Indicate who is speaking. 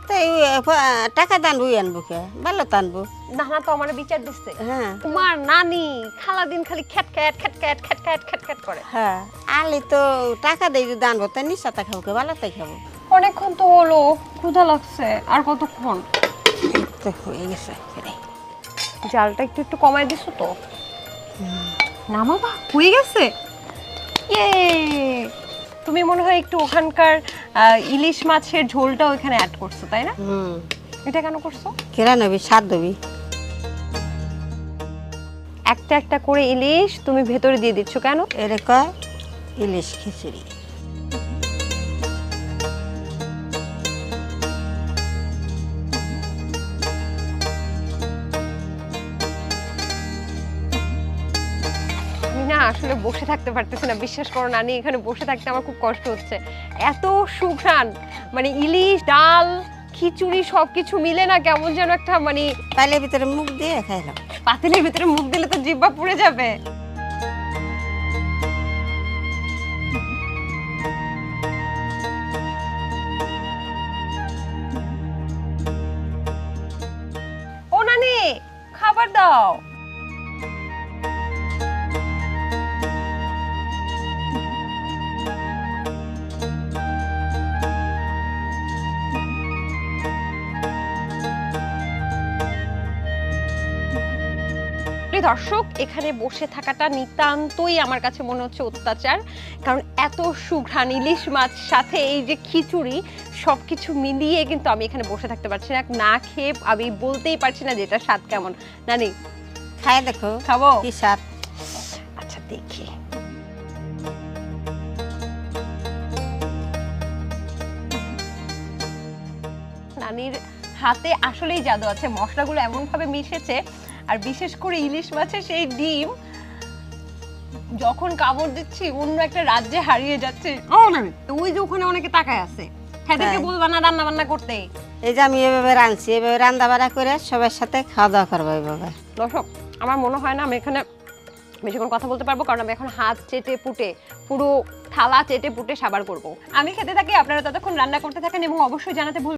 Speaker 1: তাই টাকা দানবো আনবো কে ভালো টানবো।
Speaker 2: নানা তো আমার বিচার দিচ্ছে
Speaker 1: হ্যাঁ
Speaker 2: তোমার নানি খালা দিন খালি খ্যাট খ্যাট করে।
Speaker 1: হ্যাঁ আলি তো টাকা দিয়ে যদি আনবো তাই নিশাটা খাবো কে ভালো তাই খাবো।
Speaker 2: অনেকক্ষণ তো হলো, ক্ষুধা লাগছে, আর কতক্ষণ?
Speaker 1: তো হয়ে গেছে
Speaker 2: জালটা একটু একটু কমাই দিছো তো? না বাবা হয়ে গেছে। ইয়ে, তুমি মনে হয় একটু ওখানকার ইলিশ মাছের ঝোলটা ওখানে অ্যাড করছো তাই না? এটা কেন করছো?
Speaker 1: কেরা নবি সাত দেবি
Speaker 2: একটা একটা করে ইলিশ তুমি ভেতরে দিয়ে দিচ্ছ কেন?
Speaker 1: এরে কয় ইলিশ খিচুড়ি।
Speaker 2: আমি না আসলে বসে থাকতে পারতেছি না, বিশ্বাস করো নানি, এখানে বসে থাকতে আমার খুব কষ্ট হচ্ছে। এত সুঘ্রাণ, মানে ইলিশ ডাল খিচুড়ি সবকিছু মিলে না কেমন যেন একটা মানে
Speaker 1: পাইলের ভিতরে মুখ দিয়ে খাইলাম।
Speaker 2: পাতিলের ভিতরে মুখ দিলে তো জিহ্বা পুড়ে যাবে। ও নানি খাবার দাও। দর্শক, এখানে বসে থাকাটা নিতান্তই আমার কাছে মনে হচ্ছে অত্যাচার, কারণ এত সুঘ্রাণ ইলিশ মাছ সাথে এই যে খিচুড়ি সবকিছু মিলিয়ে কিন্তু আমি এখানে বসে থাকতে পারছি না। না খেয়ে আমি বলতেই পারছি না যে এটা স্বাদ কেমন। নানি
Speaker 1: খাই দেখো
Speaker 2: খাবো?
Speaker 1: কি স্বাদ।
Speaker 2: আচ্ছা দেখি। নানির হাতে আসলেই জাদু আছে, মশলাগুলো এমন ভাবে মিশেছে, আর বিশেষ করে ইলিশ মাছের সেই ডিম যখন কামড় দিচ্ছি অন্য একটা রাজ্যে হারিয়ে যাচ্ছে। ওই যে ওখানে অনেকে তাকায় আছে, তাদেরকে বলবা না রান্না বান্না করতে?
Speaker 1: এই যে আমি এভাবে রাঁধছি, এভাবে রান্না বাড়া করে সবার সাথে খাওয়া দাওয়া করবো এইভাবে।
Speaker 2: দর্শক, আমার মনে হয় না আমি এখানে বেশিক্ষণ কথা বলতে পারবো, কারণ আমি এখন হাত চেটে পুটে পুরো থালা চেটে পুটে সাবার করব। আমি খেতে থাকি, আপনারা ততক্ষণ রান্না করতে থাকেন এবং অবশ্যই জানাতে ভুলবেন